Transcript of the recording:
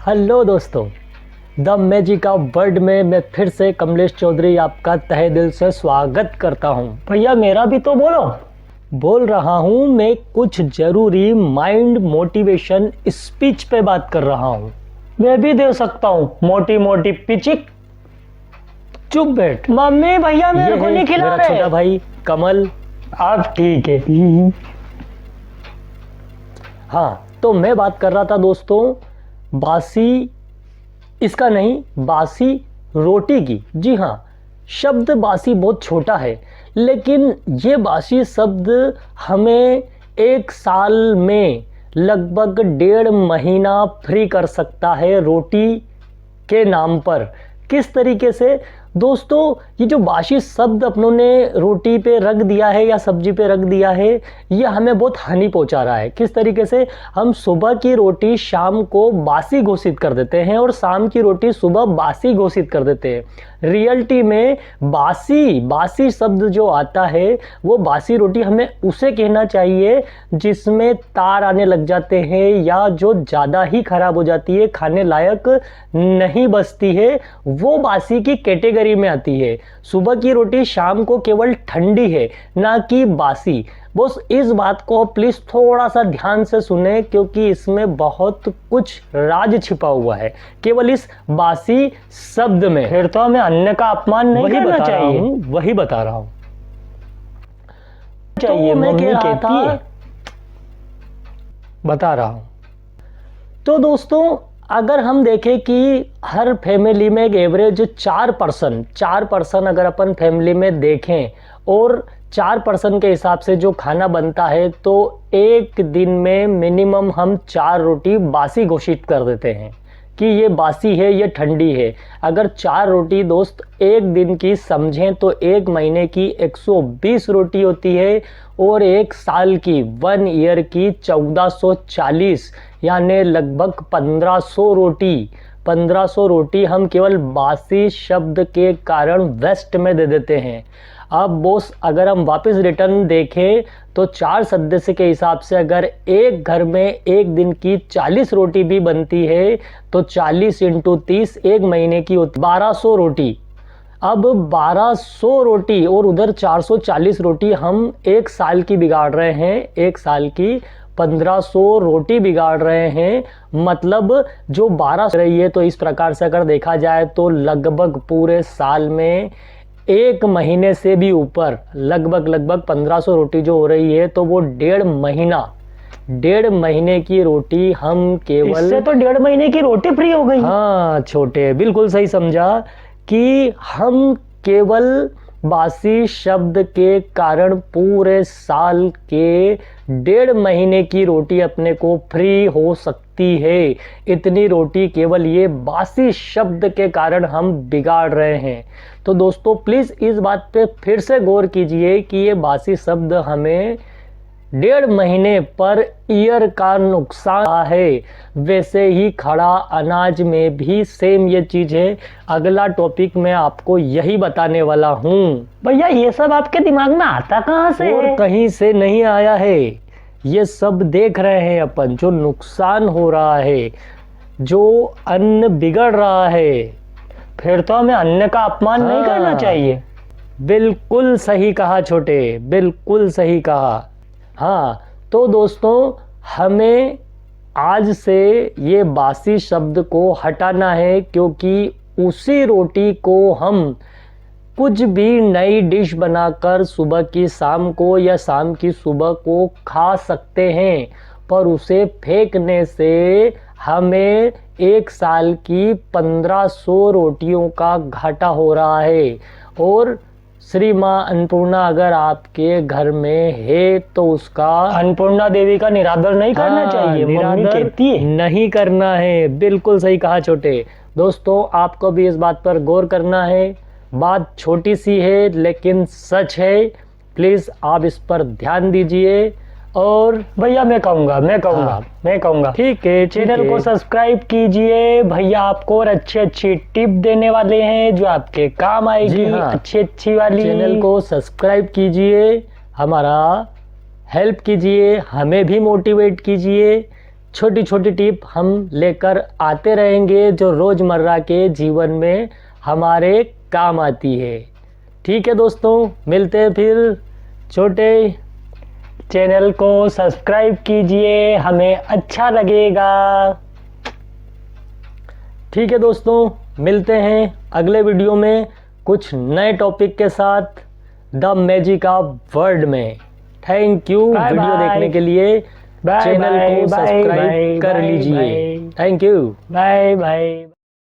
Hello दोस्तों, the magic of word में मैं फिर से कमलेश चौधरी आपका तहे दिल से स्वागत करता हूं। भैया मेरा भी तो बोलो। बोल रहा हूं, मैं कुछ जरूरी माइंड मोटिवेशन स्पीच पे बात कर रहा हूं। मैं भी दे सकता हूँ मोटी मोटी पिचिक। चुप बैठ। मम्मी भैया ये मेरे को है नहीं खिला मेरा रहे। छोटा भाई कमल। आप ठीक है। हाँ, तो मैं बात कर रहा था दोस्तों बासी, इसका नहीं, बासी रोटी की। जी हाँ, शब्द बासी बहुत छोटा है, लेकिन ये बासी शब्द हमें एक साल में लगभग 1.5 महीना फ्री कर सकता है रोटी के नाम पर। किस तरीके से दोस्तों, ये जो बासी शब्द अपनों ने रोटी पे रख दिया है या सब्जी पे रख दिया है, ये हमें बहुत हानि पहुंचा रहा है। किस तरीके से हम सुबह की रोटी शाम को बासी घोषित कर देते हैं और शाम की रोटी सुबह बासी घोषित कर देते हैं। रियलिटी में बासी शब्द जो आता है, वो बासी रोटी हमें उसे कहना चाहिए जिसमें तार आने लग जाते हैं या जो ज़्यादा ही खराब हो जाती है, खाने लायक नहीं बचती है, वो बासी की कैटेगरी में आती है। सुबह की रोटी शाम को केवल ठंडी है, ना कि बासी। बस इस बात को प्लीज थोड़ा सा ध्यान से सुने, क्योंकि इसमें बहुत कुछ राज छिपा हुआ है केवल इस बासी शब्द में। फिर तो हमें अन्न का अपमान नहीं करना चाहिए। वही बता रहा हूं चाहिए। तो मैं मम्मी कह रहा कहती था, है। बता रहा हूं। तो दोस्तों, अगर हम देखें कि हर फैमिली में एक एवरेज 4 पर्सन अगर अपन फैमिली में देखें और 4 पर्सन के हिसाब से जो खाना बनता है, तो एक दिन में मिनिमम हम 4 रोटी बासी घोषित कर देते हैं कि ये बासी है, ये ठंडी है। अगर 4 रोटी दोस्त एक दिन की समझें तो एक महीने की 120 रोटी होती है और एक साल की 1 ईयर की 1440, यानी लगभग 1500 रोटी हम केवल बासी शब्द के कारण वेस्ट में दे देते हैं। अब बोस, अगर हम वापस रिटर्न देखें तो 4 सदस्य के हिसाब से अगर एक घर में एक दिन की 40 रोटी भी बनती है, तो 40 × 30 एक महीने की होती 1200 रोटी। अब 1200 रोटी और उधर 440 रोटी हम एक साल की बिगाड़ रहे हैं। एक साल की 1500 रोटी बिगाड़ रहे हैं। मतलब जो 12 रही है, तो इस प्रकार से अगर देखा जाए तो लगभग पूरे साल में एक महीने से भी ऊपर लगभग 1500 रोटी जो हो रही है, तो वो 1.5 महीने की रोटी हम केवल, इससे तो 1.5 महीने की रोटी फ्री हो गई। हाँ छोटे, बिल्कुल सही समझा कि हम केवल बासी शब्द के कारण पूरे साल के 1.5 महीने की रोटी अपने को फ्री हो सकती है। इतनी रोटी केवल ये बासी शब्द के कारण हम बिगाड़ रहे हैं। तो दोस्तों प्लीज इस बात पे फिर से गौर कीजिए कि ये बासी शब्द हमें 1.5 महीने पर ईयर का नुकसान है। वैसे ही खड़ा अनाज में भी सेम ये चीज है। अगला टॉपिक मैं आपको यही बताने वाला हूँ। भैया ये सब आपके दिमाग में आता कहाँ से और है? कहीं से नहीं आया है। ये सब देख रहे हैं अपन, जो नुकसान हो रहा है, जो अन्न बिगड़ रहा है। फिर तो हमें अन्न का अपमान नहीं करना चाहिए। बिल्कुल सही कहा छोटे, बिल्कुल सही कहा। हाँ, तो दोस्तों हमें आज से ये बासी शब्द को हटाना है, क्योंकि उसी रोटी को हम कुछ भी नई डिश बनाकर सुबह की शाम को या शाम की सुबह को खा सकते हैं, पर उसे फेंकने से हमें एक साल की 1500 रोटियों का घाटा हो रहा है। और श्री माँ अन्नपूर्णा अगर आपके घर में है तो उसका, अन्नपूर्णा देवी का निरादर नहीं करना चाहिए। मम्मी निरादर कहती है। नहीं करना है। बिल्कुल सही कहा छोटे। दोस्तों आपको भी इस बात पर गौर करना है। बात छोटी सी है लेकिन सच है। प्लीज आप इस पर ध्यान दीजिए। और भैया मैं कहूँगा ठीक है, चैनल को सब्सक्राइब कीजिए। भैया आपको और अच्छी टिप देने वाले हैं जो आपके काम आएगी। हाँ, अच्छी वाली। चैनल को सब्सक्राइब कीजिए, हमारा हेल्प कीजिए, हमें भी मोटिवेट कीजिए। छोटी छोटी टिप हम लेकर आते रहेंगे जो रोज़मर्रा के जीवन में हमारे काम आती है। ठीक है दोस्तों, मिलते हैं फिर। छोटे चैनल को सब्सक्राइब कीजिए, हमें अच्छा लगेगा। ठीक है दोस्तों, मिलते हैं अगले वीडियो में कुछ नए टॉपिक के साथ द मैजिक ऑफ वर्ड में। थैंक यू वीडियो देखने के लिए। चैनल को सब्सक्राइब कर लीजिए। Thank you. Bye bye.